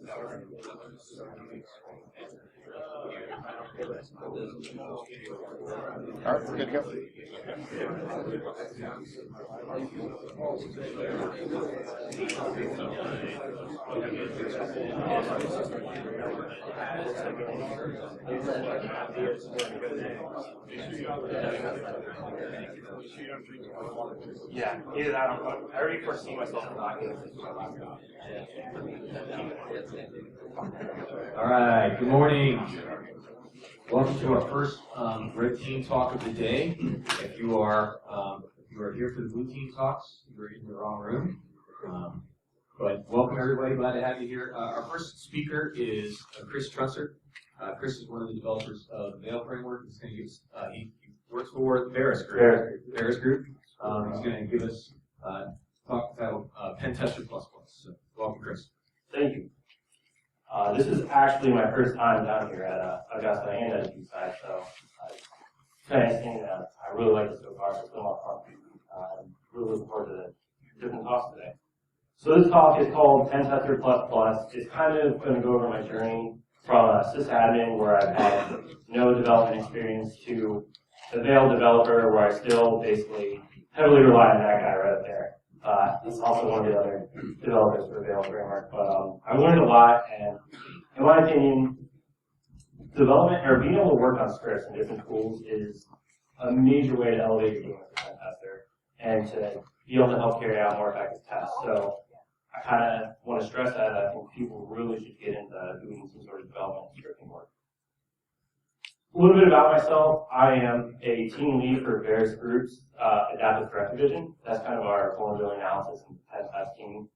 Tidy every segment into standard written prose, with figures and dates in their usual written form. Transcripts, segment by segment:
All right, we're good to go. Yeah, either that or I already foresee myself not getting this. All right, good morning. Welcome to our first red team talk of the day. If you are here for the blue team talks, you're in the wrong room. But welcome everybody, glad to have you here. Our first speaker is Chris Truncer. Chris is one of the developers of the Mail framework. He's going to give us, he works for Varus Group. Varus Group. He's going to give us talk titled Pentester++. So welcome, Chris. Thank you. This is actually my first time down here at Augusta and at BSides, so kind of saying that I really like it so far. So it's been a lot of fun. I'm really looking forward to the different talks today. So this talk is called Pentester++. It's kind of going to go over my journey from a sysadmin where I've had no development experience to a Veil developer where I still basically heavily rely on that guy right up there. He's also one of the other developers for the Veil framework. But I learned a lot, and in my opinion, development or being able to work on scripts and different tools is a major way to elevate your game as a pen tester and to be able to help carry out more effective tests. So I kind of want to stress that I think people really should get into doing some sort of development and scripting work. A little bit about myself. I am a team lead for Varus Group's Adaptive Threat Division. That's kind of our vulnerability analysis and pen test team.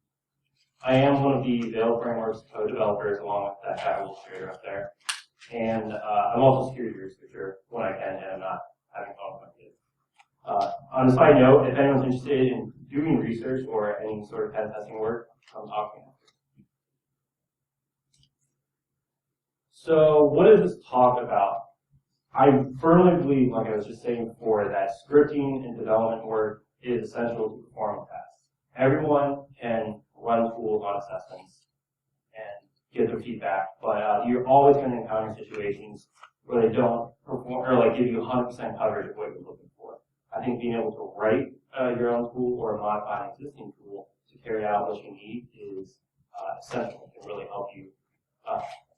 I am one of the Veil Framework's co-developers along with that guy illustrator up there. And I'm also a security researcher when I can, and I'm not having fun with my kids. On a side note, if anyone's interested in doing research or any sort of pen testing work, come talk to me. So what is this talk about? I firmly believe, like I was just saying before, that scripting and development work is essential to perform tests. Everyone can run tools on assessments and get their feedback, but you're always going to encounter situations where they don't perform or like give you 100% coverage of what you're looking for. I think being able to write your own tool or modify an existing tool to carry out what you need is essential. It can really help you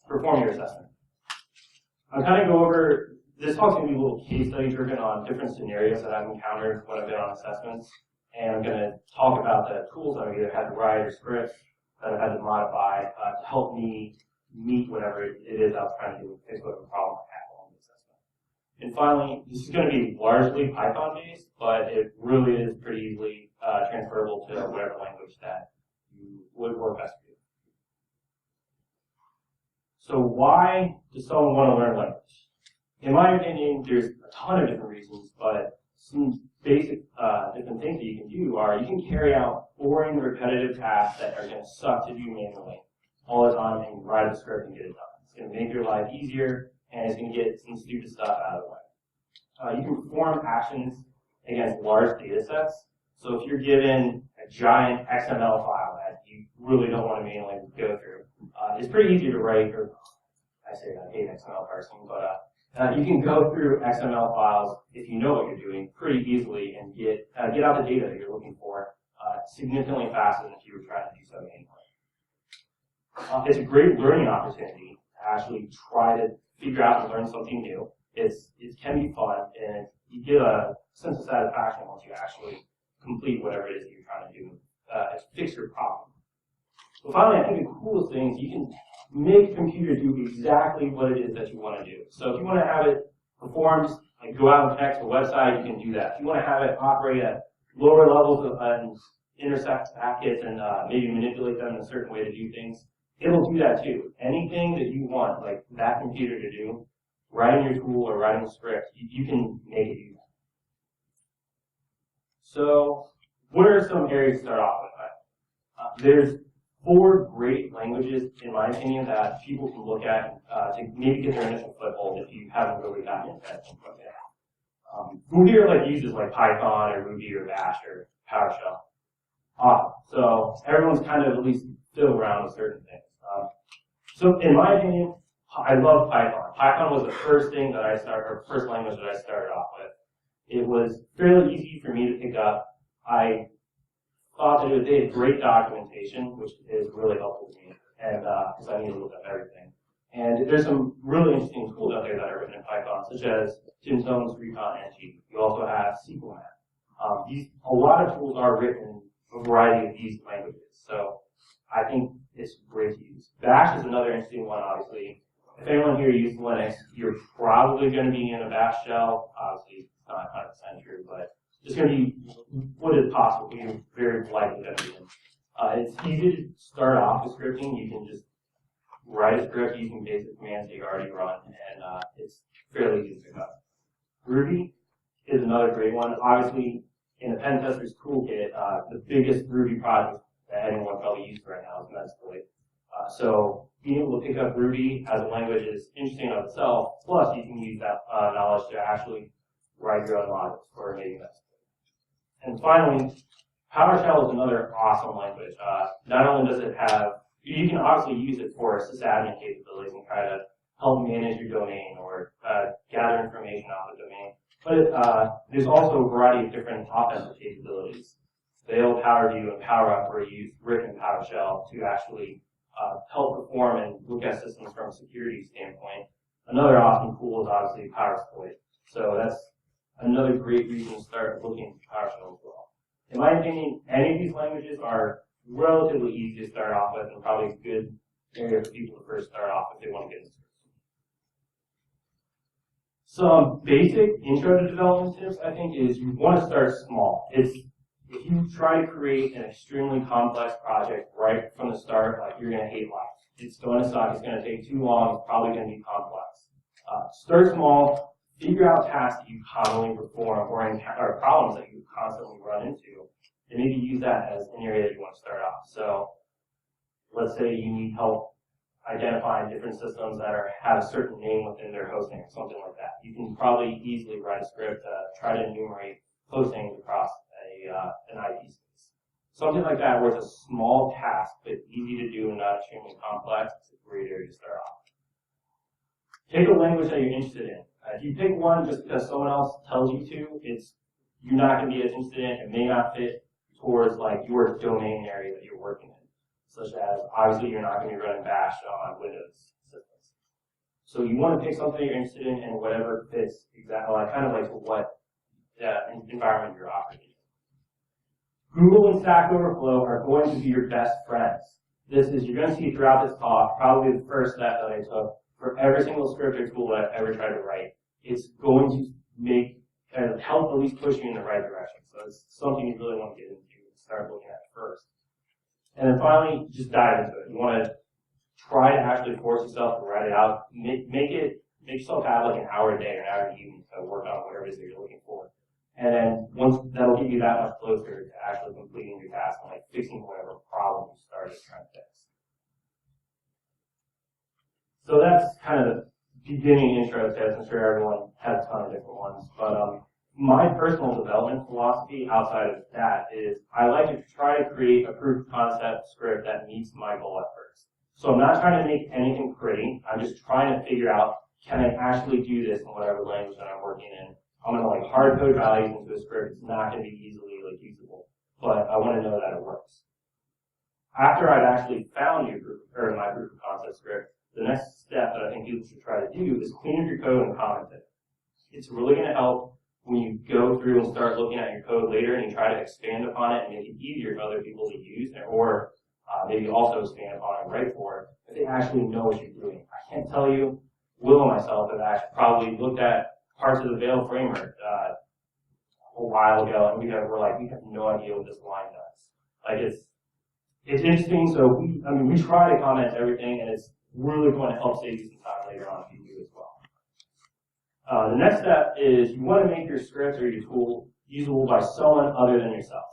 perform your assessment. I'll kind of go over. This talk's going to be a little case study driven on different scenarios that I've encountered when I've been on assessments. And I'm going to talk about the tools that I've either had to write or scripts that I've had to modify to help me meet whatever it is I was trying to do, fix whatever problem I had on the assessment. And finally, this is going to be largely Python-based, but it really is pretty easily transferable to whatever language that you would work best for you. So why does someone want to learn language? In my opinion, there's a ton of different reasons, but some basic different things that you can do are you can carry out boring, repetitive tasks that are going to suck to do manually all the time and write a script and get it done. It's going to make your life easier, and it's going to get some stupid stuff out of the way. You can perform actions against large data sets. So if you're given a giant XML file that you really don't want to manually go through, it's pretty easy to write, or I say I hate XML parsing, but you can go through XML files if you know what you're doing pretty easily and get out the data that you're looking for significantly faster than if you were trying to do so manually. It's a great learning opportunity to actually try to figure out and learn something new. It can be fun, and you get a sense of satisfaction once you actually complete whatever it is that you're trying to do to fix your problem. So finally, I think the coolest thing is you can make a computer do exactly what it is that you want to do. So if you want to have it perform, like go out and connect to a website, you can do that. If you want to have it operate at lower levels and intersect packets and maybe manipulate them in a certain way to do things, it'll do that too. Anything that you want, like that computer to do, writing your tool or writing a script, you can make it do that. So what are some areas to start off with? There's 4 great languages, in my opinion, that people can look at to maybe get their initial foothold if you haven't really gotten into that yet. Who here uses Python or Ruby or Bash or PowerShell? Awesome. So everyone's kind of at least fiddled around with certain things. So in my opinion, I love Python. Python was the first thing that I started, or first language that I started off with. It was fairly easy for me to pick up. I thought that they had great documentation, which is really helpful to me, and because I need to look up everything. And there's some really interesting tools out there that are written in Python, such as Timtone's Recon NG. You also have SQLmat. A lot of tools are written in a variety of these languages, so I think it's great to use. Bash is another interesting one, obviously. If anyone here uses Linux, you're probably going to be in a bash shell. Obviously, it's not 100% true, but it's going to be what is possible. You're very likely going to be in. It's easy to start off with scripting. You can just write a script using basic commands that you already run, and it's fairly easy to pick up. Ruby is another great one. Obviously, in the Pentester's toolkit, the biggest Ruby project that anyone probably uses right now is Metasploit. So being able to pick up Ruby as a language is interesting in itself, plus you can use that knowledge to actually write your own modules for maybe Metasploit. And finally, PowerShell is another awesome language. Not only does it have, you can obviously use it for sysadmin capabilities and try to help manage your domain or gather information off the domain. But there's also a variety of different offensive capabilities. Fail, PowerView, and PowerUp were used written in PowerShell to actually help perform and look at systems from a security standpoint. Another awesome tool is obviously PowerSploit. So that's another great reason to start looking at PowerShell as well. In my opinion, any of these languages are relatively easy to start off with and probably a good area for people to first start off if they want to get into it. Some basic intro to development tips, I think, is you want to start small. If you try to create an extremely complex project right from the start, like you're going to hate life. It's going to suck. It's going to take too long. It's probably going to be complex. Start small. Figure out tasks that you commonly perform or problems that you constantly run into, and maybe use that as an area that you want to start off. So let's say you need help identifying different systems that have a certain name within their hosting or something like that. You can probably easily write a script to try to enumerate hostings across an IP space. Something like that where it's a small task but easy to do and not extremely complex. It's a great area to start off. Pick a language that you're interested in. If you pick one just because someone else tells you to, you're not going to be as interested in it. It may not fit towards like your domain area that you're working in. Such as, obviously, you're not going to be running Bash on Windows systems. So you want to pick something you're interested in and whatever fits exactly, kind of like what environment you're operating in. Google and Stack Overflow are going to be your best friends. You're going to see throughout this talk, probably the first step that I took for every single script or tool that I've ever tried to write. It's going to help at least push you in the right direction. So it's something you really want to get into and start looking at first. And then finally, just dive into it. You want to try to actually force yourself to write it out. Make yourself have like an hour a day or an hour a evening to work on whatever it is that you're looking for. And then once that'll give you that much closer to actually completing your task and like fixing whatever problem you started trying to fix. So that's kind of the beginning intro test. I'm sure everyone has a ton of different ones. But my personal development philosophy outside of that is I like to try to create a proof of concept script that meets my goal at first. So I'm not trying to make anything pretty. I'm just trying to figure out, can I actually do this in whatever language that I'm working in? I'm going to hard code values into a script. It's not going to be easily usable, but I want to know that it works. After I've actually found my proof of concept script, the next step that I think people should try to do is clean up your code and comment it. It's really going to help when you go through and start looking at your code later and you try to expand upon it and make it easier for other people to use, or maybe also expand upon it and write for it, if they actually know what you're doing. I can't tell you, Will and myself have actually probably looked at parts of the Veil framework a while ago, and we have no idea what this line does. It's interesting. So we try to comment everything, and it's really going to help save you some time later on if you do as well. The next step is you want to make your script or your tool usable by someone other than yourself.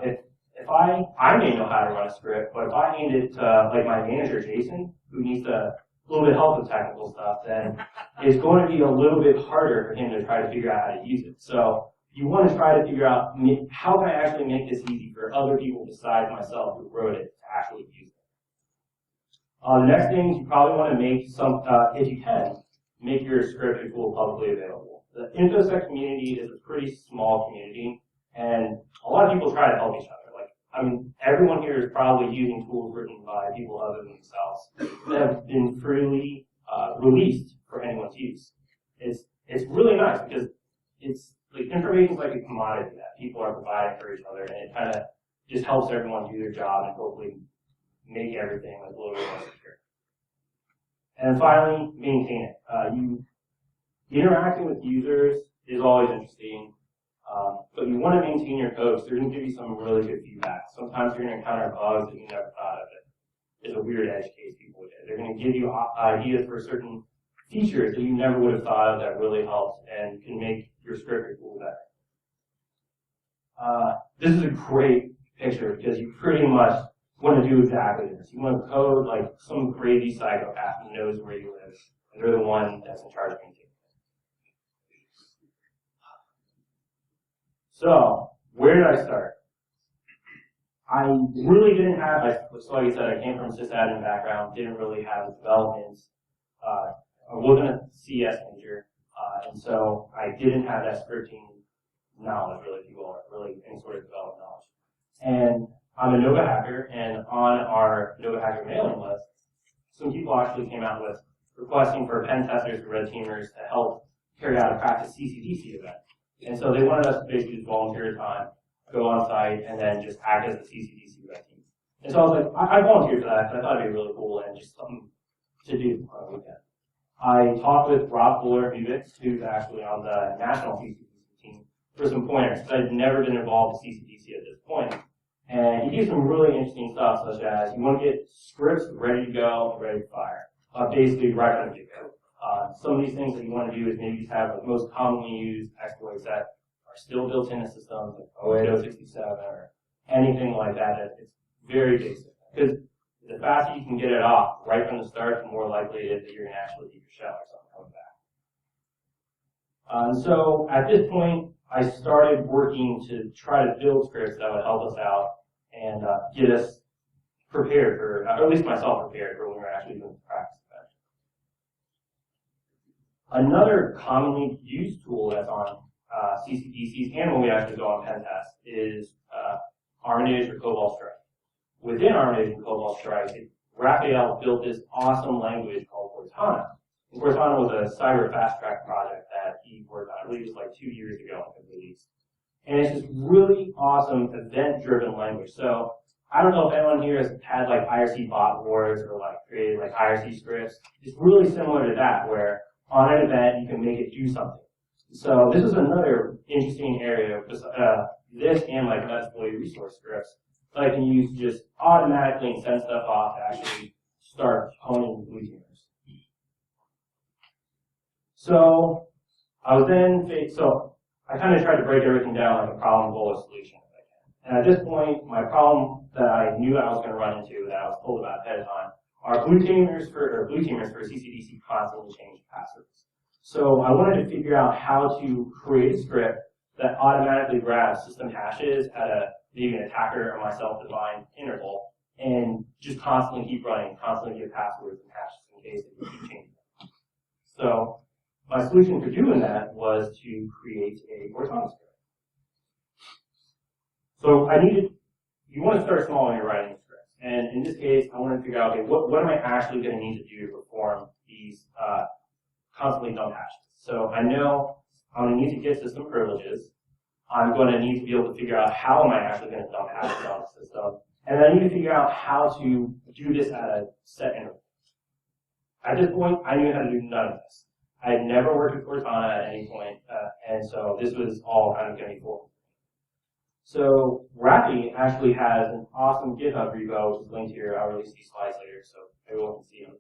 If I may know how to run a script, but if I hand it to like my manager Jason, who needs a little bit of help with technical stuff, then it's going to be a little bit harder for him to try to figure out how to use it. So you want to try to figure out how can I actually make this easy for other people besides myself who wrote it to actually use it. The next thing is you probably want to make some, if you can, make your script or tool publicly available. The InfoSec community is a pretty small community, and a lot of people try to help each other. Like, I mean, everyone here is probably using tools written by people other than themselves that have been freely released for anyone's use. It's really nice because it's like information is like a commodity that people are providing for each other, and it kind of just helps everyone do their job and hopefully make everything like a little bit more secure. And finally, maintain it. Interacting with users is always interesting, but you want to maintain your code, so they're going to give you some really good feedback. Sometimes you're going to encounter bugs that you never thought of. It's a weird edge case people would do. They're going to give you ideas for certain features that you never would have thought of that really helps and can make your script or tool better. This is a great picture because you pretty much want to do exactly this. You want to code like some crazy psychopath who knows where you live, and they're the one that's in charge of maintaining it. So, where did I start? I really didn't have, so like I said, I came from a sysadmin background, didn't really have development. I wasn't a CS major, and so I didn't have that scripting knowledge, really, if you will, or really any sort of development knowledge. And I'm a Nova hacker, and on our Nova hacker mailing list, some people actually came out with requesting for pen testers and red teamers to help carry out a practice CCDC event. And so they wanted us to basically just volunteer time, go on site, and then just act as the CCDC red team. And so I was like, I volunteered for that, because I thought it'd be really cool and just something to do on a weekend. I talked with Rob Fuller-Bubitz, who's actually on the national CCDC team, for some pointers, because I'd never been involved in CCDC at this point. And he gave some really interesting stuff, such as you want to get scripts ready to go and ready to fire, basically right from the get-go. Some of these things that you want to do is maybe just have the most commonly used exploits that are still built into systems, like 08067 or anything like that. It's very basic. Because the faster you can get it off right from the start, the more likely it is that you're going to actually leave your shell or something coming back. So at this point, I started working to try to build scripts that would help us out and get us prepared for, or at least myself prepared for when we're actually doing the practice event. Another commonly used tool that's on CCDCs and when we actually go on pen test is Armitage or Cobalt Strike. Within Armitage and Cobalt Strike, Raphael built this awesome language called Cortana. And Cortana was a cyber fast track project that he worked on, I believe it was like 2 years ago when it released. And it's this really awesome event-driven language. So I don't know if anyone here has had like IRC bot wars or like created like IRC scripts. It's really similar to that, where on an event you can make it do something. So this is another interesting area of this and like Metasploit resource scripts that I can use to just automatically send stuff off to actually start honing blue teamers. So I kind of tried to break everything down like a problem, goal, or solution if I can. And at this point, my problem that I knew I was going to run into, that I was told about ahead of time, are blue teamers for CCDC constantly change passwords. So I wanted to figure out how to create a script that automatically grabs system hashes at maybe an attacker or myself defined interval and just constantly keep running, constantly give passwords and hashes in case they keep changing them. So my solution for doing that was to create a Cortana script. So you want to start small when you're writing scripts. And in this case, I wanted to figure out, okay, what am I actually going to need to do to perform these constantly dump hashes? So I know I'm going to need to get system privileges. I'm going to need to be able to figure out how am I actually going to dump hashes on the system. And I need to figure out how to do this at a set interval. At this point, I knew how to do none of this. I had never worked with Cortana at any point, and so this was all kind of going to be cool. So Rappy actually has an awesome GitHub repo, which is linked here. I'll release these slides later so everyone can see them,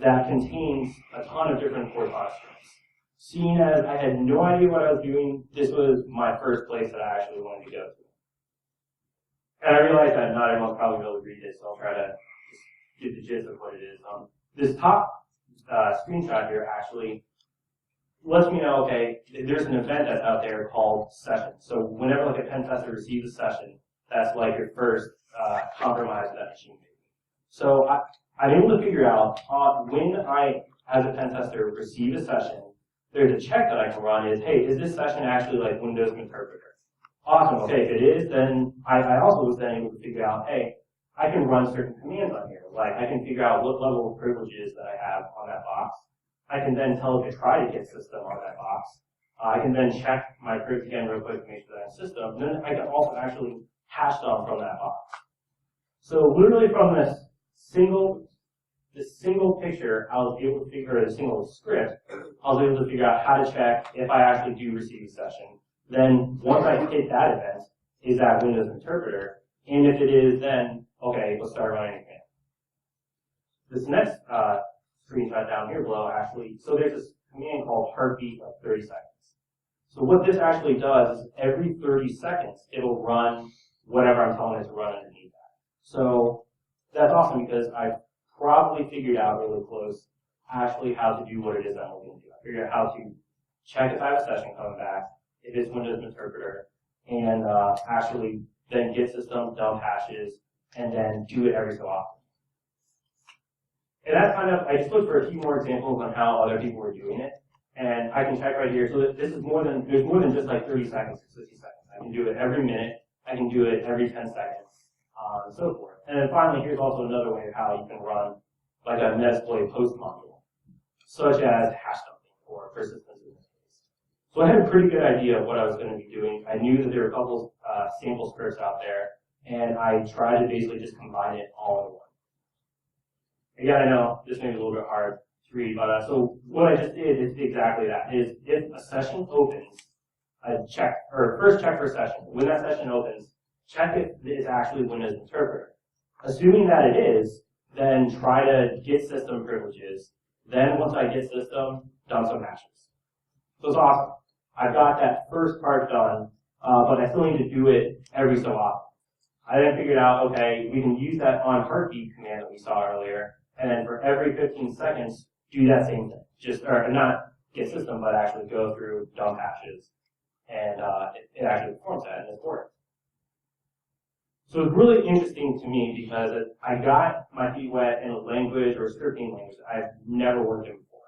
that contains a ton of different Cortana scripts. Seeing as I had no idea what I was doing, this was my first place that I actually wanted to go to. And I realized that not everyone's probably able to read this, so I'll try to just get the gist of what it is. This top screenshot here actually lets me know, okay, there's an event that's out there called session. So whenever like a pen tester receives a session, that's like your first compromise of that machine. So I'm able to figure out when I, as a pen tester, receive a session, there's a check that I can run is, hey, is this session actually like Windows Interpreter? Awesome, okay, if it is, then I also was then able to figure out, hey, I can run certain commands on here. Like, I can figure out what level of privileges that I have on that box. I can then tell it to try to get system on that box. I can then check my privilege again real quick to make sure that I'm system. And then I can also actually hash them from that box. So literally from this single picture, I was able to figure out a single script. I was able to figure out how to check if I actually do receive a session. Then once I hit that event, is that Windows Interpreter? And if it is, then okay, let's start running a command. This next screenshot down here below actually, so there's this command called heartbeat of 30 seconds. So what this actually does is every 30 seconds, it'll run whatever I'm telling it to run underneath that. So that's awesome because I probably figured out really close actually how to do what it is I'm looking to do. I figured out how to check if I have a session coming back, if it's Windows Interpreter, and actually then get system, dump hashes, and then do it every so often. And that's kind of, I just looked for a few more examples on how other people were doing it. And I can check right here. So this is there's more than just like 30 seconds or 60 seconds. I can do it every minute. I can do it every 10 seconds, and so forth. And then finally, here's also another way of how you can run like a Metasploit post module, such as hash dumping or persistence in this case. So I had a pretty good idea of what I was going to be doing. I knew that there were a couple sample scripts out there, and I tried to basically just combine it all in one. Again, I know this may be a little bit hard to read, but so what I just did is exactly that. Is if a session opens, I check, or first check for a session. When that session opens, check if it is actually Windows Interpreter. Assuming that it is, then try to get system privileges. Then once I get system, dump some hashes. So it's awesome. I've got that first part done, but I still need to do it every so often. I then figured out, okay, we can use that on heartbeat command that we saw earlier, and then for every 15 seconds, do that same thing. Just, or not get system, but actually go through dump hashes, and it actually performs that, and it's worked. So it's really interesting to me because I got my feet wet in a language or a scripting language that I've never worked in before.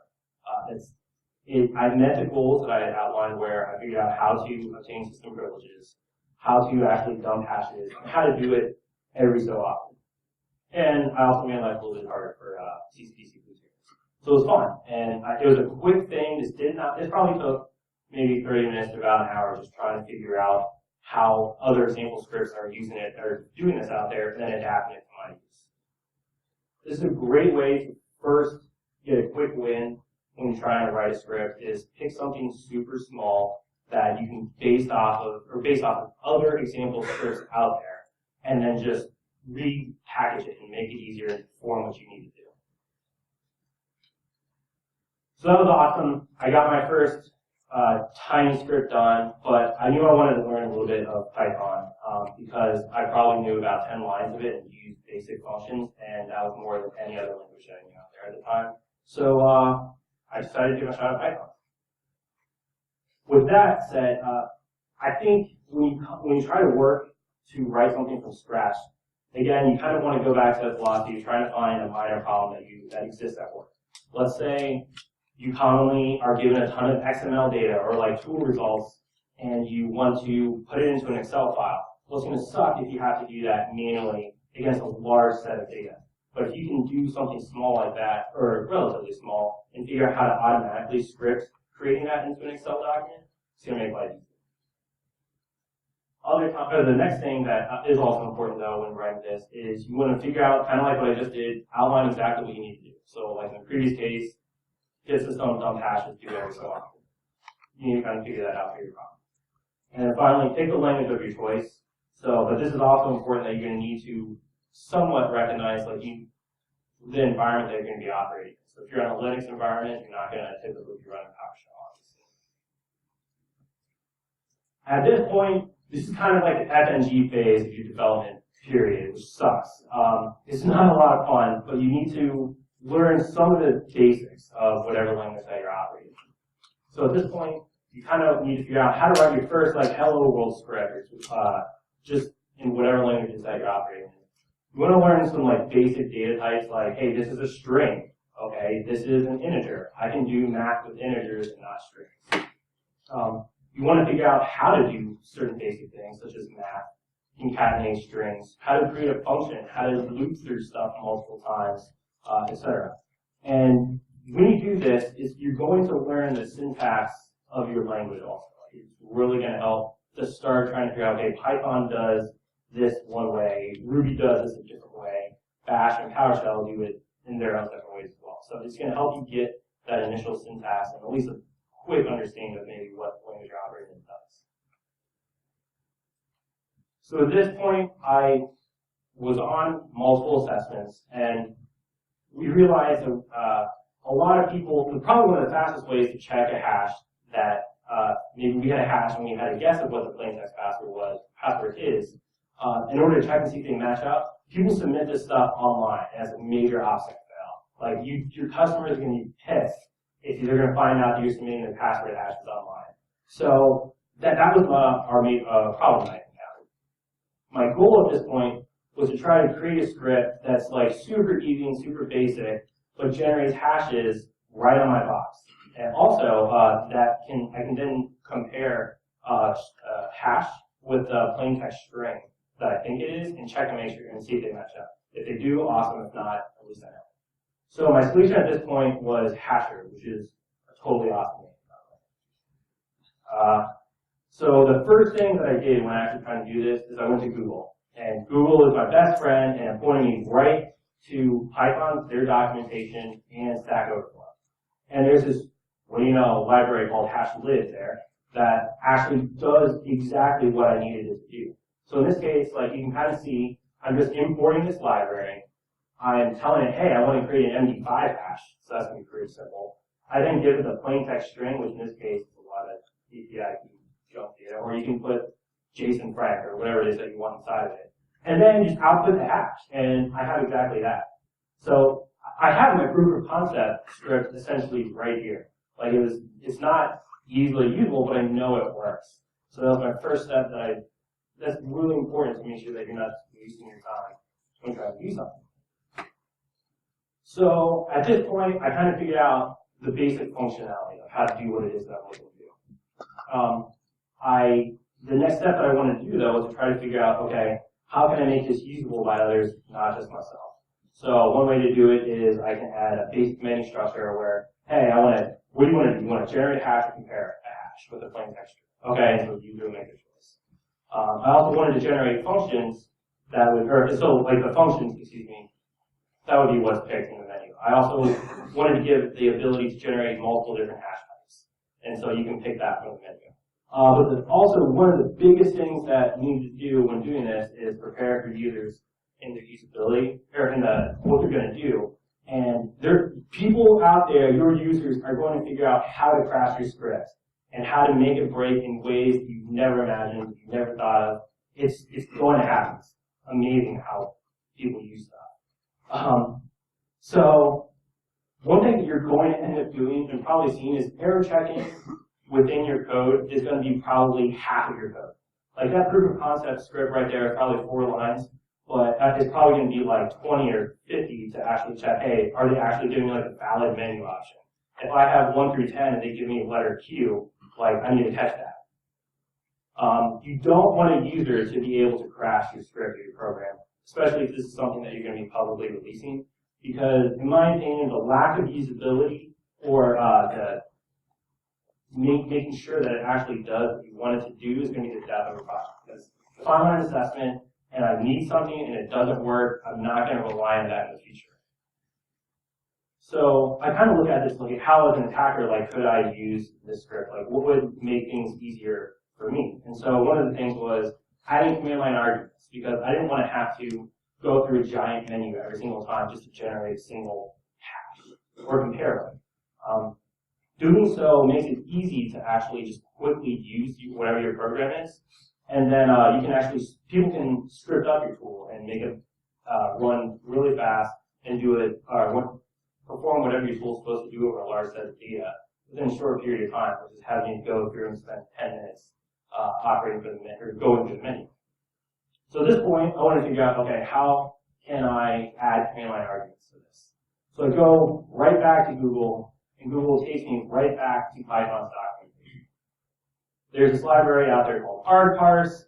I met the goals that I had outlined where I figured out how to obtain system privileges, how to actually dump hashes, and how to do it every so often. And I also made life a little bit harder for CCDC booters. So it was fun, and it was a quick thing. This probably took maybe 30 minutes to about an hour just trying to figure out how other sample scripts are using it or doing this out there, and then adapting it to my use. This is a great way to first get a quick win when you're trying to write a script. Is pick something super small that you can base off of other example scripts out there, and then just repackage it and make it easier to perform what you need to do. So that was awesome. I got my first tiny script done, but I knew I wanted to learn a little bit of Python because I probably knew about 10 lines of it and used basic functions, and that was more than any other language that I knew out there at the time. So I decided to give a shot at Python. With that said, I think when you try to work to write something from scratch, again, you kind of want to go back to that philosophy. You're trying to find a minor problem that exists at work. Let's say you commonly are given a ton of XML data or like tool results, and you want to put it into an Excel file. Well, it's going to suck if you have to do that manually against a large set of data. But if you can do something small like that, or relatively small, and figure out how to automatically script creating that into an Excel document, it's going to make life easier. The next thing that is also important though when writing this is you want to figure out, kind of like what I just did, outline exactly what you need to do. So like in the previous case, get system dump hashes, do every so often. You need to kind of figure that out for your problem. And then finally, pick the language of your choice. But this is also important that you're going to need to somewhat recognize like the environment that you're going to be operating in. So if you're in a Linux environment, you're not going to typically be running PowerShell, obviously. At this point, this is kind of like the FNG phase of your development period, which sucks. It's not a lot of fun, but you need to learn some of the basics of whatever language that you're operating in. So at this point, you kind of need to figure out how to write your first like hello world script, just in whatever languages that you're operating in. You want to learn some like basic data types like, hey, this is a string. Okay, this is an integer. I can do math with integers and not strings. You want to figure out how to do certain basic things such as math, concatenate strings, how to create a function, how to loop through stuff multiple times, etc. And when you do this, you're going to learn the syntax of your language also. It's really going to help to start trying to figure out, okay, Python does this one way, Ruby does this a different way, Bash and PowerShell do it in their own different ways as well. So it's going to help you get that initial syntax and at least a quick understanding of maybe what language you're operating in does. So at this point, I was on multiple assessments, and we realized a lot of people, probably one of the fastest ways to check a hash that maybe we had a hash and we had a guess of what the plain text password is. In order to check and see if they match up, people submit this stuff online as a major OPSEC fail. Like your customers are going to be pissed if they're going to find out that you're submitting their password hashes online. So that was our main problem I encountered. My goal at this point was to try to create a script that's like super easy and super basic, but generates hashes right on my box. And also I can then compare hash with a plain text string that I think it is and check and make sure and see if they match up. If they do, awesome. If not, at least I know. So my solution at this point was Hasher, which is a totally awesome name. So the first thing that I did when actually trying to do this is I went to Google. And Google is my best friend, and it pointed me right to Python, their documentation, and Stack Overflow. And there's this, library called HashLib there that actually does exactly what I needed it to do. So in this case, like you can kind of see, I'm just importing this library. I'm telling it, hey, I want to create an MD5 hash, so that's going to be pretty simple. I then give it a plain text string, which in this case is a lot of API junk data, or you can put JSON frank or whatever it is that you want inside of it. And then just output the hash, and I have exactly that. So I have my proof of concept script essentially right here. Like it's not easily usable, but I know it works. So that was my first step that's really important to make sure that you're not wasting your time when trying to do something. So at this point, I kind of figured out the basic functionality of how to do what it is that I'm looking to do. The next step that I wanted to do though was to try to figure out, okay, how can I make this usable by others, not just myself? So one way to do it is I can add a basic menu structure where, hey, what do you want to do? You want to generate a hash or compare a hash with a plain text string. Okay, so you do make a choice. I also wanted to generate functions that would, the functions, that would be what's picked in the menu. I also wanted to give the ability to generate multiple different hash types. And so you can pick that from the menu. But also one of the biggest things that you need to do when doing this is prepare for users in their usability, or in what they're going to do. And people out there, your users, are going to figure out how to crash your scripts and how to make it break in ways you've never imagined, you've never thought of. It's going to happen. It's amazing how people use stuff. So one thing that you're going to end up doing and probably seeing is error checking within your code is going to be probably half of your code. Like that proof of concept script right there is probably 4 lines, but it's probably going to be like 20 or 50 to actually check, hey, are they actually giving me like a valid menu option? If I have 1 through 10 and they give me a letter Q, like I need to catch that. You don't want a user to be able to crash your script or your program, especially if this is something that you're going to be publicly releasing, because in my opinion, the lack of usability or making sure that it actually does what you want it to do is going to be the death of a project. Because if I'm on an assessment and I need something and it doesn't work, I'm not going to rely on that in the future. So I kind of look at this, look at how as an attacker, like, could I use this script? Like, what would make things easier for me? And so one of the things was adding command line arguments, because I didn't want to have to go through a giant menu every single time just to generate a single hash or compare them. Doing so makes it easy to actually just quickly use whatever your program is, and then people can script up your tool and make it run really fast and do it, perform whatever your tool is supposed to do over a large set of data within a short period of time, which is having you go through and spend 10 minutes operating for the menu, or going through the menu. So at this point, I want to figure out, okay, how can I add command line arguments to this? So I go right back to Google, and Google takes me right back to Python's documentation. There's this library out there called hardparse.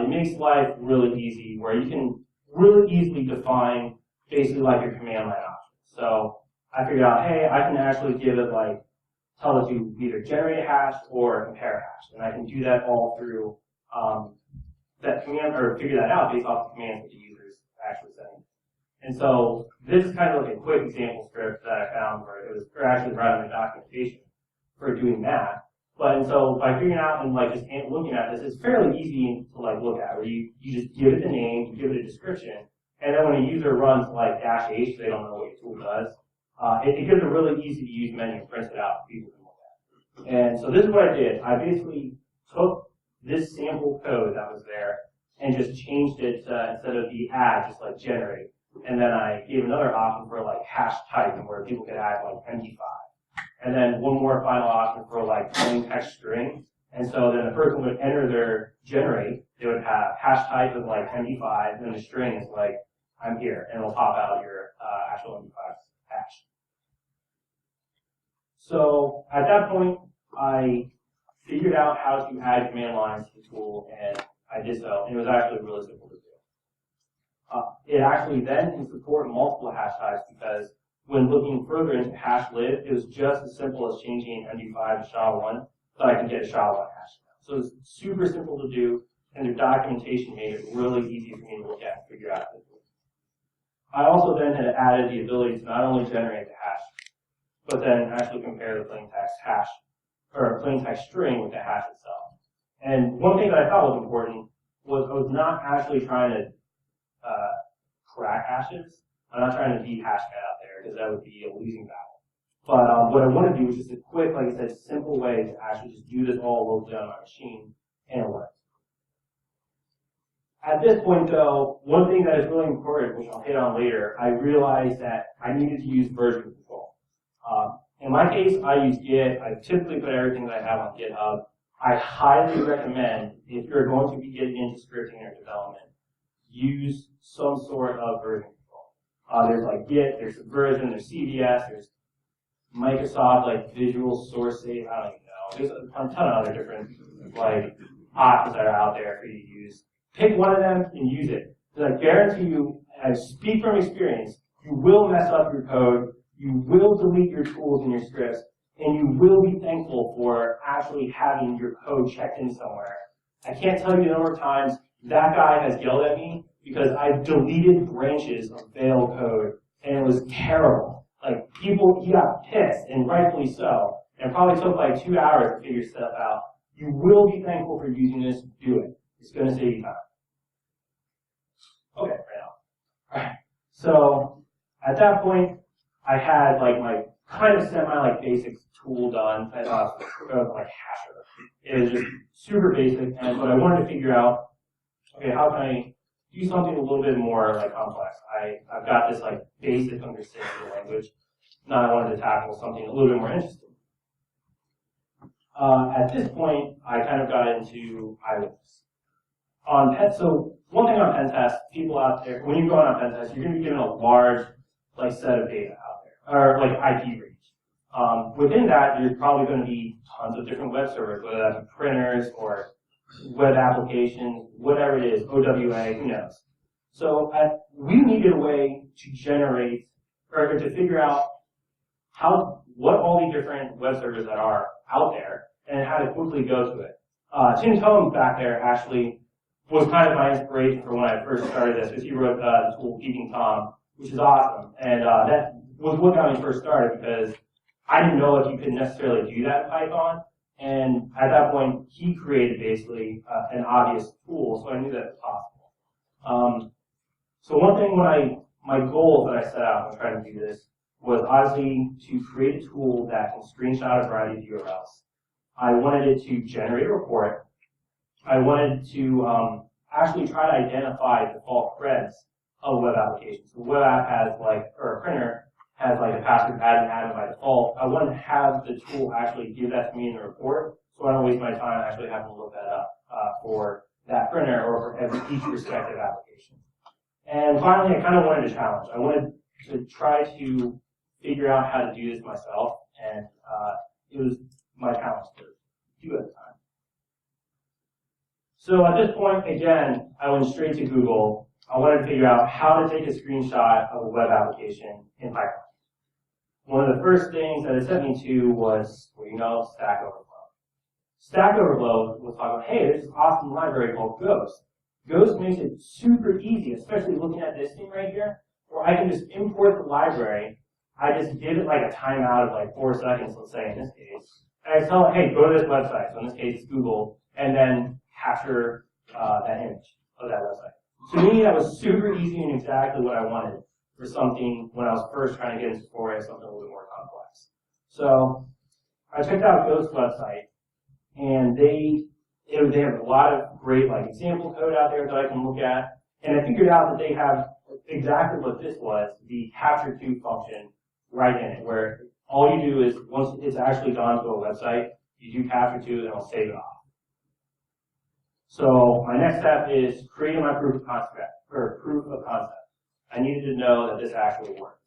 It makes life really easy, where you can really easily define basically like your command line options. So I figured out, hey, I can actually give it like, tell it to either generate a hash or compare a hash. And I can do that all through that command, or figure that out based off the commands that the user is actually setting. And so this is kind of like a quick example script that I found where it was actually right in the documentation for doing that. And so by figuring out and like just looking at this, it's fairly easy to like look at, where you just give it the name, you give it a description, and then when a user runs like -h, so they don't know what your tool does, it gives a really easy to use menu and prints it out for people to look at. And so this is what I did. I basically took this sample code that was there and just changed it to, instead of the add, just like generate. And then I gave another option for like hash type, where people could add like MD5. And then one more final option for like plain text string. And so then the person would enter their generate, they would have hash type of like MD5, and then the string is like, I'm here, and it'll pop out your actual MD5 hash. So at that point, I figured out how to add command lines to the tool, and I did so, and it was actually really simple to do. It actually then can support multiple hash types, because when looking further into hash lib, it was just as simple as changing MD5 to SHA-1, so I can get a SHA-1 hash. So it's super simple to do, and their documentation made it really easy for me to look at and figure out. I also then had added the ability to not only generate the hash, but then actually compare the plain text hash, or plain text string with the hash itself. And one thing that I thought was important was I was not actually trying to crack hashes. I'm not trying to beat Hashcat out there, because that would be a losing battle. But what I want to do is just a quick, like I said, simple way to actually just do this all locally on my machine, and it works. At this point, though, one thing that is really important, which I'll hit on later, I realized that I needed to use version control. In my case, I use Git. I typically put everything that I have on GitHub. I highly recommend, if you're going to be getting into scripting or development, use some sort of version control. There's like Git, there's Subversion, there's CVS, there's Microsoft, like Visual Source Safe, I don't even know. There's a ton of other different like options that are out there for you to use. Pick one of them and use it. Because I guarantee you, I speak from experience, you will mess up your code, you will delete your tools and your scripts, and you will be thankful for actually having your code checked in somewhere. I can't tell you the number of times that guy has yelled at me because I deleted branches of Veil code, and it was terrible. Like, he got pissed, and rightfully so, and it probably took like 2 hours to figure stuff out. You will be thankful for using this. Do it. It's going to save you time. Okay, right now. Alright, so at that point, I had like my kind of semi basic tool done. I thought like hasher. It was just super basic, and what I wanted to figure out, okay, how can I do something a little bit more like complex? I've got this like basic understanding of the language. Now I wanted to tackle something a little bit more interesting. At this point, I kind of got into eyewitness. So one thing on Pentest, people out there, when you're going on Pentest, you're going to be given a large like set of data out there, or like IP range. Within that, there's probably going to be tons of different web servers, whether that's printers or web applications, whatever it is, OWA, who knows. So we needed a way to generate, or to figure out what all the different web servers that are out there, and how to quickly go to it. Tim Tomes back there actually was kind of my inspiration for when I first started this, because he wrote the tool Peeping Tom, which is awesome. And that was what got me first started, because I didn't know if you could necessarily do that in Python. And at that point, he created basically an obvious tool, so I knew that it was possible. So one thing my goal that I set out when trying to do this was obviously to create a tool that can screenshot a variety of URLs. I wanted it to generate a report. I wanted to actually try to identify default creds of web applications. So web app has or a printer has like a password admin by default. I wanted to have the tool actually give that to me in the report, so I don't waste my time actually having to look that up for that printer or for each respective application. And And finally, I kind of wanted a challenge. I wanted to try to figure out how to do this myself, and it was my challenge to do at the time. So at this point, again, I went straight to Google. I wanted to figure out how to take a screenshot of a web application in Python. One of the first things that it sent me to was, well, you know, Stack Overflow. Stack Overflow was talking about, hey, there's this awesome library called Ghost. Ghost makes it super easy, especially looking at this thing right here, where I can just import the library. I just give it like a timeout of like 4 seconds, let's say in this case. And I tell it, hey, go to this website. So in this case, it's Google, and then capture that image of that website. To me, that was super easy and exactly what I wanted for something when I was first trying to get into Sephora, something a little bit more complex. So I checked out Ghost's website, and they have a lot of great like example code out there that I can look at, and I figured out that they have exactly what this was, the capture to function right in it, where all you do is once it's actually gone to a website, you do capture to and it'll save it off. So my next step is creating my proof of concept. I needed to know that this actually worked.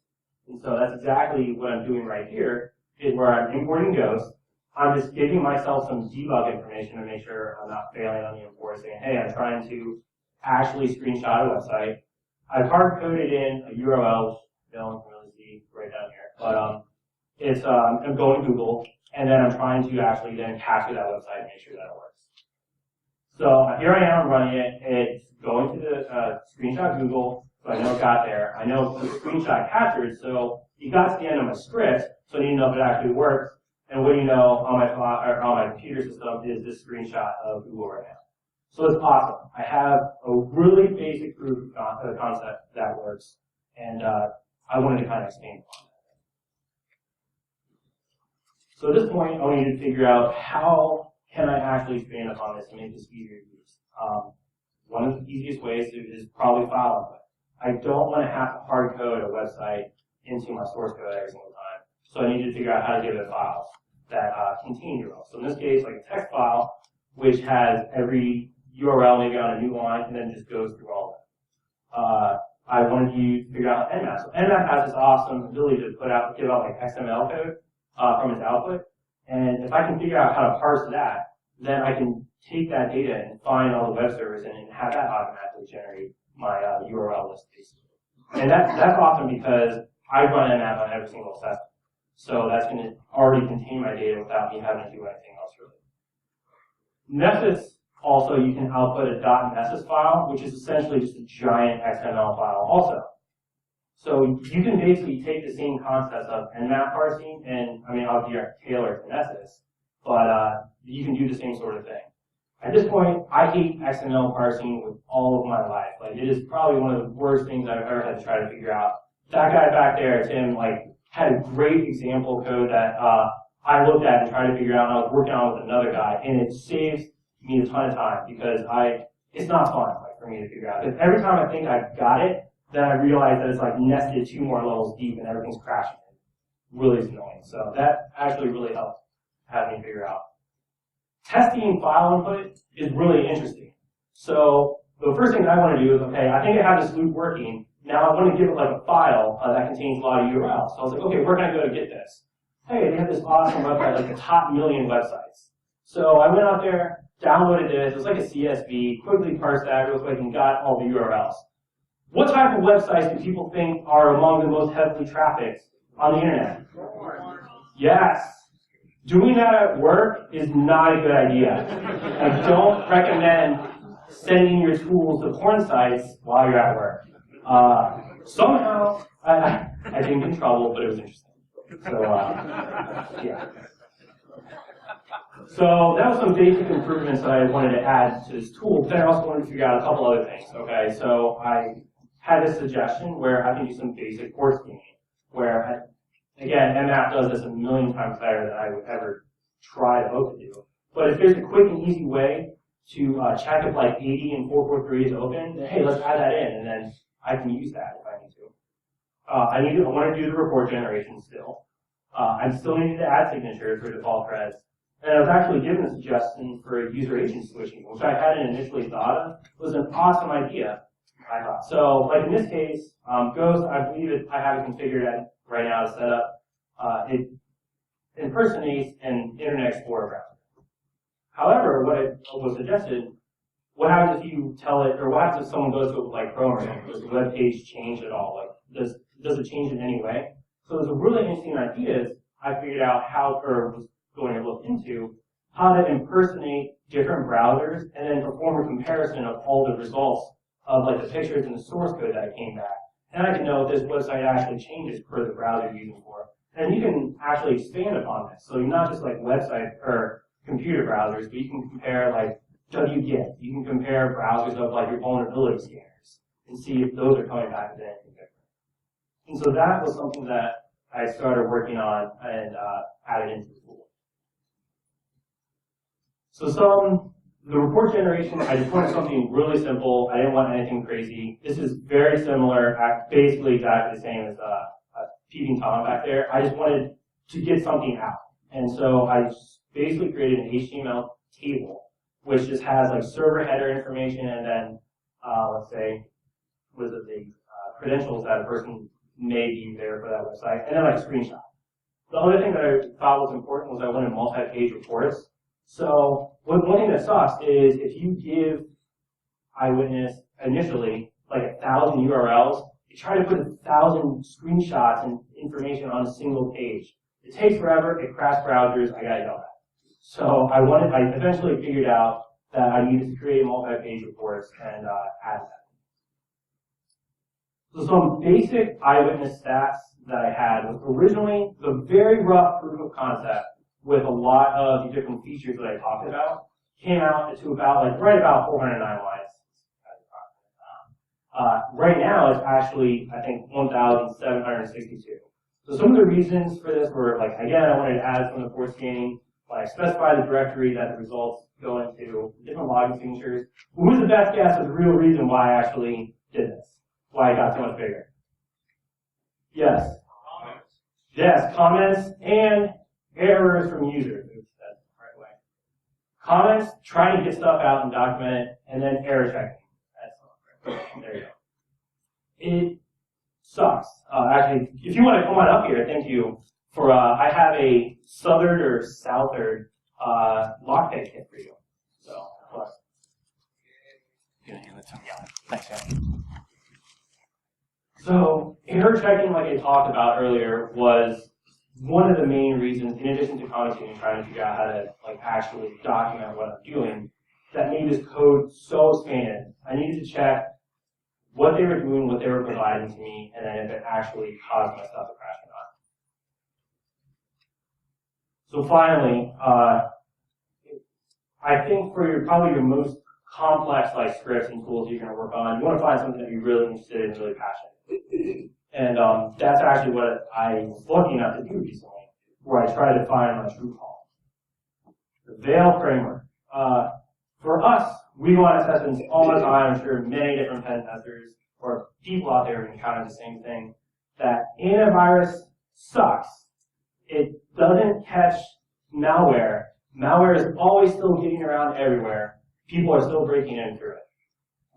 And so that's exactly what I'm doing right here, is where I'm importing Ghost. I'm just giving myself some debug information to make sure I'm not failing on the import, saying, hey, I'm trying to actually screenshot a website. I've hard-coded in a URL, which no one can really see right down here. But I'm going to Google, and then I'm trying to actually then capture that website and make sure that it works. So here I am running it. It's going to the screenshot Google, so I know it got there. I know the screenshot captured, so it got to the end of my script, so I need to know if it actually works. And what do you know on my computer system is this screenshot of Google right now. So it's awesome. I have a really basic proof of concept that works, and I wanted to kind of expand upon that. So at this point, I need to figure out how can I actually expand upon this and make this easier to use. One of the easiest ways is probably file input. I don't want to have to hard code a website into my source code every single time. So I need to figure out how to give it files that contain URLs. So in this case, like a text file, which has every URL maybe on a new line, and then just goes through all of them. I wanted to figure out Nmap. So Nmap has this awesome ability to give out like XML code from its output. And if I can figure out how to parse that, then I can take that data and find all the web servers and have that automatically generate my URL list, basically. And that's awesome because I run Nmap on every single assessment. So that's going to already contain my data without me having to do anything else really. Nessus, also you can output a .nessus file, which is essentially just a giant XML file also. So you can basically take the same concepts of Nmap parsing, and I mean obviously you're tailored to Nessus, but you can do the same sort of thing. At this point, I hate XML parsing with all of my life. Like it is probably one of the worst things I've ever had to try to figure out. That guy back there, Tim, like had a great example code that I looked at and tried to figure out, and I was working on with another guy, and it saves me a ton of time because it's not fun like, for me to figure out. Because every time I think I've got it, then I realize that it's like nested 2 more levels deep and everything's crashing. It really is annoying. So that actually really helped have me figure out. Testing file input is really interesting. So the first thing I want to do is, okay, I think I have this loop working. Now I want to give it like a file that contains a lot of URLs. So I was like, okay, where can I go to get this? Hey, they have this awesome website, like the top 1,000,000 websites. So I went out there, downloaded this. It was like a CSV, quickly parsed that real quick and got all the URLs. What type of websites do people think are among the most heavily trafficked on the internet? Yes. Doing that at work is not a good idea. I don't recommend sending your tools to porn sites while you're at work. Somehow, I didn't get in trouble, but it was interesting. So, yeah. So that was some basic improvements that I wanted to add to this tool, but I also wanted to figure out a couple other things, okay? So I had a suggestion where I can do some basic port scheming, where, again, Nmap does this 1,000,000 times better than I would ever try to hope to do. But if there's a quick and easy way to check if like 80 and 443 is open, then hey, let's add that in, and then I can use that if I need to. I want to do the report generation still. I still needed to add signatures for default threads. And I was actually given a suggestion for user agent switching, which I hadn't initially thought of. It was an awesome idea. I thought. So, like in this case, Ghost, I believe I have it configured right now to set up. It impersonates an Internet Explorer browser. However, what was suggested, what happens if you tell it, or what happens if someone goes to like Chrome or something? Does the web page change at all? Like, does it change in any way? So there's a really interesting idea. I figured out how, or was going to look into, how to impersonate different browsers and then perform a comparison of all the results of like the pictures and the source code that came back. And I can know if this website actually changes per the browser you're using for it. And you can actually expand upon this. So you're not just like website or computer browsers, but you can compare like wget. You can compare browsers of like your vulnerability scanners and see if those are coming back as anything different. And so that was something that I started working on and added into the tool. So the report generation, I just wanted something really simple. I didn't want anything crazy. This is very similar, basically exactly the same as Peeping Tom back there. I just wanted to get something out. And so I basically created an HTML table, which just has like server header information and then, let's say, was it the credentials that a person may be there for that website, and then like a screenshot. The other thing that I thought was important was I wanted multi-page reports. So one thing that sucks is if you give Eyewitness initially like 1,000 URLs, you try to put 1,000 screenshots and information on a single page. It takes forever, it crashes browsers, I gotta yell at. So I eventually figured out that I needed to create multi-page reports and add that. So some basic Eyewitness stats that I had was originally the very rough proof of concept with a lot of the different features that I talked about came out to about right about 409 lines. Right now it's actually I think 1,762. So some of the reasons for this were like again I wanted to add some of the port scanning. I specify the directory that the results go into, different logging signatures. What was the best guess of the real reason why I actually did this? Why it got so much bigger? Yes. Comments. Yes, comments and errors from users. Oops, that's the right way. Comments, trying to get stuff out and document it, and then error checking. That's right. There you go. It sucks. Actually, if you want to come on up here, thank you. For I have a southern or southern lockpick kit for you. So, Gonna hand it to me. yeah, thanks, guys. So, error checking, like I talked about earlier, was one of the main reasons, in addition to commenting and trying to figure out how to actually document what I'm doing, that made this code so expanded. I needed to check what they were doing, what they were providing to me, and then if it actually caused my stuff to crash or not. So finally, I think for probably your most complex scripts and tools you're going to work on, you want to find something that you're really interested in, really passionate. And that's actually what I was lucky enough to do recently, where I tried to find my true call. The Veil framework. For us, we run assessments all the time. I'm sure many different pen testers or people out there have encountered the same thing, that antivirus sucks. It doesn't catch malware. Malware is always still getting around everywhere. People are still breaking in through it.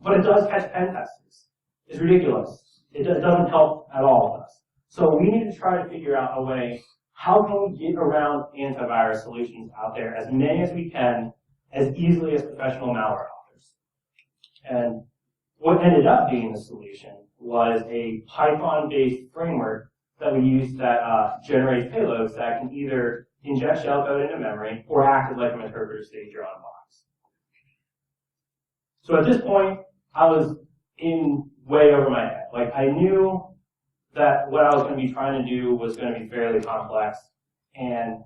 But it does catch pen testers. It's ridiculous. It doesn't help at all with us. So we need to try to figure out a way, how can we get around antivirus solutions out there, as many as we can, as easily as professional malware authors. And what ended up being the solution was a Python-based framework that we use that generates payloads that can either inject shellcode into memory or act as like an interpreter stage or on a box. So at this point, I was in way over my head. I knew that what I was going to be trying to do was going to be fairly complex, and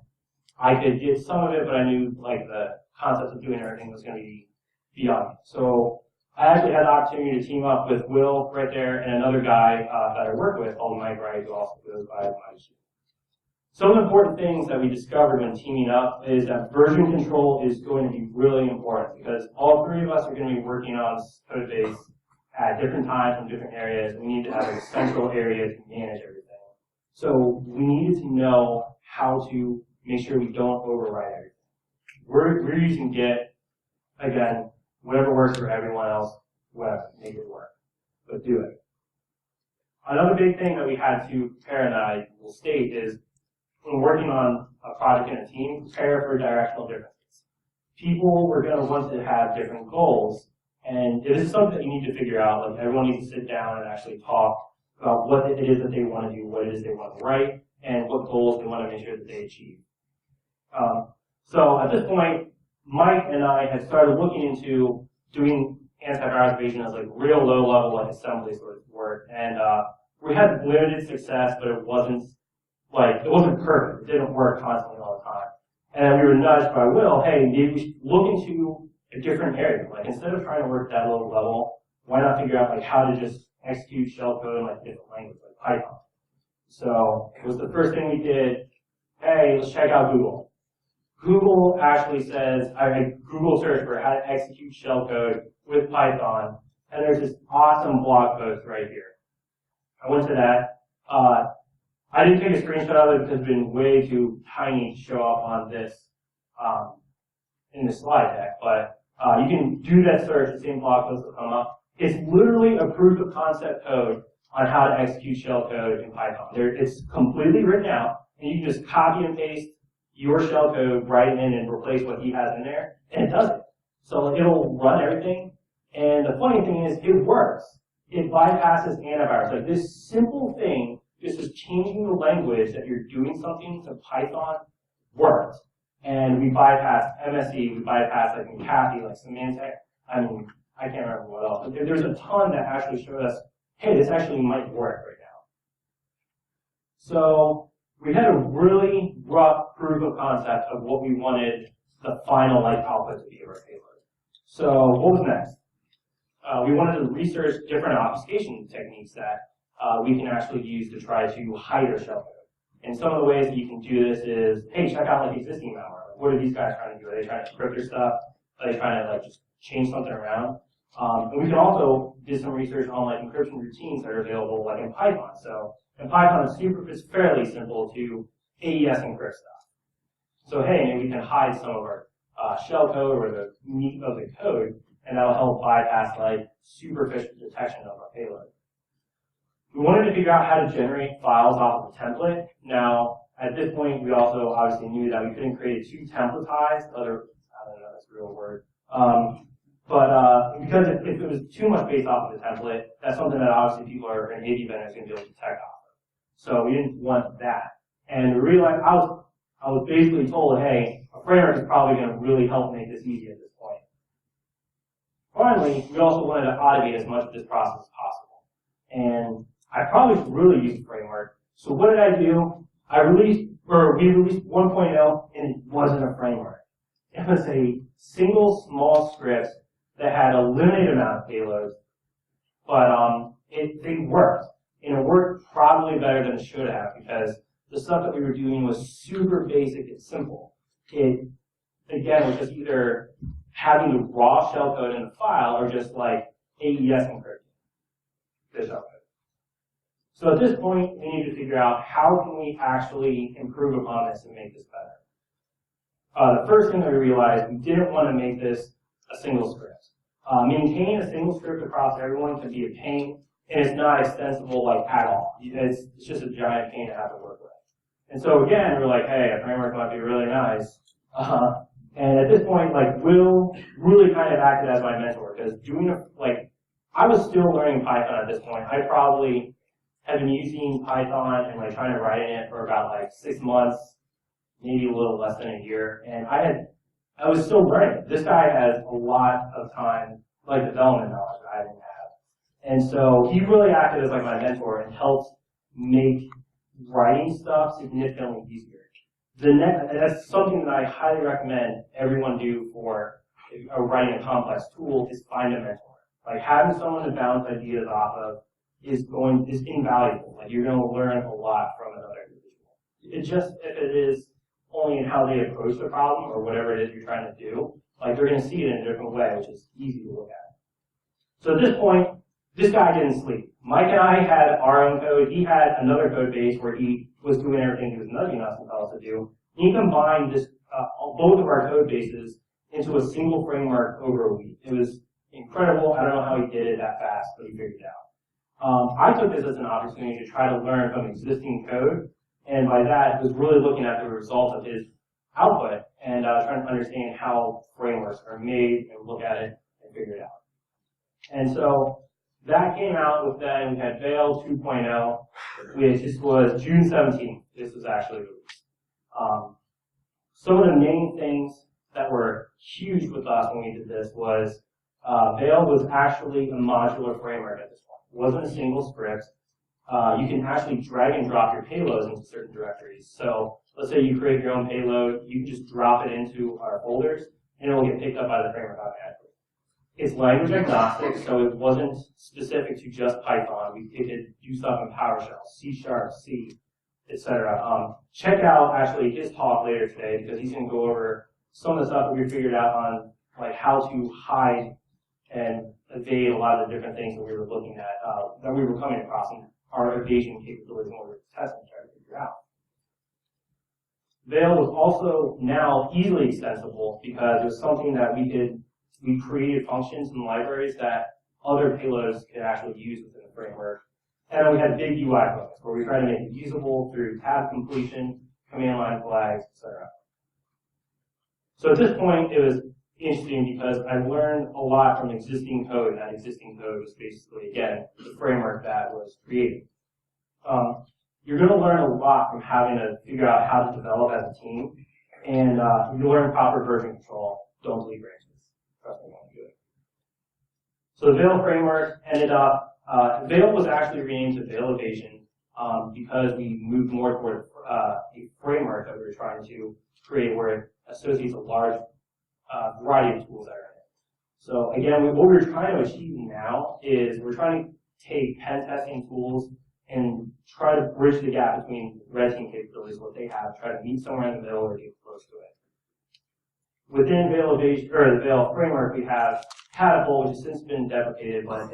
I could get some of it, but I knew the concept of doing everything was going to be beyond me. So I actually had the opportunity to team up with Will right there and another guy that I work with, called Mike Wright, who also goes by my student. Some of the important things that we discovered when teaming up is that version control is going to be really important, because all three of us are going to be working on this code base at different times from different areas. We need to have a central area to manage everything. So we needed to know how to make sure we don't overwrite everything. We're using Git, again, whatever works for everyone else, whatever, make it work. but do it. Another big thing that we had to prepare, and that I will state, is when working on a project in a team, prepare for directional differences. People were going to want to have different goals, and this is something that you need to figure out. Like, everyone needs to sit down and actually talk about what it is that they want to do, what it is they want to write, and what goals they want to make sure that they achieve. So at this point, Mike and I had started looking into doing antivirus evasion as like real low level like assembly sort of work, and we had limited success, but it wasn't perfect. It didn't work constantly all the time. And we were nudged by Will, hey, maybe we should look into a different area. Like, instead of trying to work at that low level, why not figure out like how to just execute shellcode in like a different language, like Python. So it was the first thing we did. Hey, let's check out Google. Google actually says, I Google search for how to execute shellcode with Python, and there's this awesome blog post right here. I went to that. I didn't take a screenshot of it because it's been way too tiny to show up on this in the slide deck, but you can do that search, the same blog post will come up. It's literally a proof of concept code on how to execute shellcode in Python. It's completely written out, and you can just copy and paste your shellcode right in and replace what he has in there, and it does it. So it'll run everything, and the funny thing is, it works. It bypasses antivirus. Like, this simple thing, just changing the language that you're doing something to Python, worked. And we bypassed MSE, we bypassed like McAfee, like Symantec. I mean, I can't remember what else, but there's a ton that actually showed us, hey, this actually might work right now. So we had a really rough proof of concept of what we wanted the final like output to be of our payload. So what was next? We wanted to research different obfuscation techniques that we can actually use to try to hide our shellcode. And some of the ways that you can do this is, hey, check out like existing malware. Like, what are these guys trying to do? Are they trying to encrypt their stuff? Are they trying to like just change something around? And we can also do some research on like encryption routines that are available like in Python. So in Python, it's fairly simple to AES encrypt stuff. So hey, maybe we can hide some of our shellcode or the meat of the code, and that'll help bypass like superficial detection of our payload. We wanted to figure out how to generate files off of a template. Now, at this point, we also obviously knew that we couldn't create it too templatized. I don't know, that's a real word. Because if it was too much based off of the template, that's something that obviously people are, and AV vendors going to be able to detect off of. So we didn't want that. And we realized, I was basically told, hey, a framework is probably going to really help make this easy at this point. Finally, we also wanted to automate as much of this process as possible. And I probably should really use a framework. So what did I do? We released 1.0, and it wasn't a framework. It was a single small script that had a limited amount of payloads, but they worked. And it worked probably better than it should have, because the stuff that we were doing was super basic and simple. It, again, was just either having the raw shellcode in the file or just like AES encrypting the shellcode. So at this point, we need to figure out how can we actually improve upon this and make this better. The first thing that we realized, we didn't want to make this a single script. Maintaining a single script across everyone can be a pain, and it's not extensible like at all. It's just a giant pain to have to work with. And so again, we're like, hey, a framework might be really nice. And at this point, like, Will really kind of acted as my mentor, because I was still learning Python at this point. I probably had been using Python and like trying to write in it for about like 6 months, maybe a little less than a year, and I was still learning. This guy has a lot of time, like development knowledge that I didn't have. And so he really acted as like my mentor and helped make writing stuff significantly easier. That's something that I highly recommend everyone do for writing a complex tool, is find a mentor. Like, having someone to bounce ideas off of is invaluable. Like, you're going to learn a lot from another individual. If it is only in how they approach the problem or whatever it is you're trying to do, like, they're going to see it in a different way, which is easy to look at. So at this point, this guy didn't sleep. Mike and I had our own code. He had another code base where he was doing everything he was nudging us to tell us to do. He combined both of our code bases into a single framework over a week. It was incredible. I don't know how he did it that fast, but he figured it out. I took this as an opportunity to try to learn from existing code, and by that, was really looking at the results of his output and trying to understand how frameworks are made and look at it and figure it out. And so that came out with then, we had Veil 2.0, which this was June 17th. This was actually released. Some of the main things that were huge with us when we did this was Veil was actually a modular framework at this point. It wasn't a single script. You can actually drag and drop your payloads into certain directories. So let's say you create your own payload, you can just drop it into our folders, and it will get picked up by the framework automatically. It's language agnostic, so it wasn't specific to just Python. We could do stuff in PowerShell, C#, C, etc. Check out actually his talk later today because he's going to go over some of the stuff that we figured out on like how to hide and evade a lot of the different things that we were looking at, that we were coming across in our evasion capabilities when we were testing, trying to figure out. Veil was also now easily extensible because it was something that we created functions and libraries that other payloads could actually use within the framework. And then we had big UI focus where we tried to make it usable through tab completion, command line flags, etc. So at this point, it was interesting because I learned a lot from existing code, and that existing code was basically, again, the framework that was created. You're going to learn a lot from having to figure out how to develop as a team, and you learn proper version control. Don't delete branches. Trust me, don't do it. So the Veil framework ended up, Veil was actually renamed to Veil Evasion because we moved more toward a framework that we were trying to create where it associates a large variety of tools that are in it. So again, what we're trying to achieve now is we're trying to take pen testing tools and try to bridge the gap between red team capabilities, what they have, try to meet somewhere in the middle or get close to it. Within Veil Evasion, or the Veil framework, we have Catapult, which has since been deprecated, but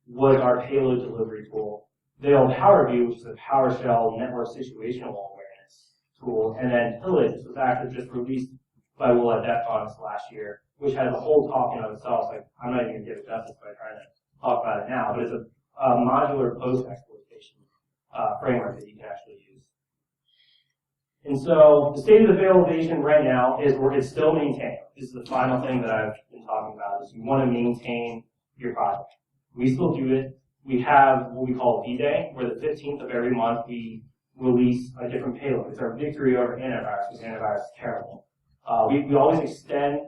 was our payload delivery tool. Veil PowerView, which is a PowerShell network situational awareness tool, and then Pillage, which was actually just released by Will at DEFCON last year, which has a whole talk in of itself. Like, I'm not even going to give it justice by trying to talk about it now, but it's a modular post-exploitation framework that you can actually use. And so the state of the Veil Evasion right now is it's still maintained. This is the final thing that I've been talking about, is you want to maintain your project. We still do it. We have what we call V-Day, where the 15th of every month we release a different payload. It's our victory over antivirus, because antivirus is terrible. We always extend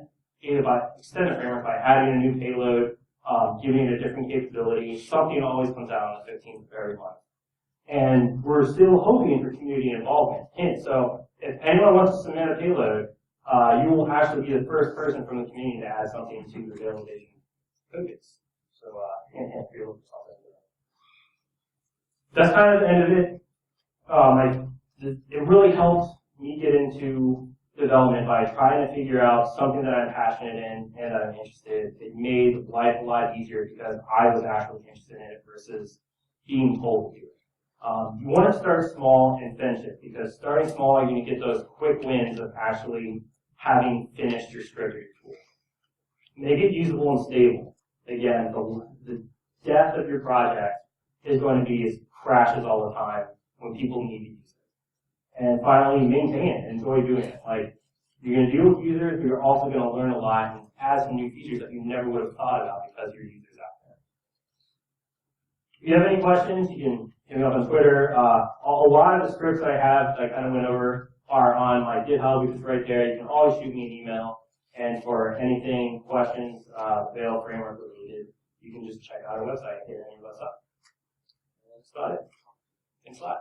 the framework by adding a new payload, giving it a different capability. Something always comes out on the 15th of every month. And we're still hoping for community involvement in it. So if anyone wants to submit a payload, you will actually be the first person from the community to add something to the Veil Evasion code base. So, that's kind of the end of it. It really helped me get into development by trying to figure out something that I'm passionate in and that I'm interested in. It made life a lot easier because I was actually interested in it versus being told to do it. You want to start small and finish it because starting small, you're going to get those quick wins of actually having finished your script or your tool. Make it usable and stable. Again, the death of your project is going to be it crashes all the time when people need to use it. And finally, maintain it. Enjoy doing it. Like, you're going to deal with users, but you're also going to learn a lot and add some new features that you never would have thought about because your users out there. If you have any questions, you can hit me up on Twitter. A lot of the scripts that I have that I kind of went over are on my GitHub, which is right there. You can always shoot me an email. And for anything, questions, Veil framework related, you can just check out our website and hit any of us up. That's about it. Thanks a lot.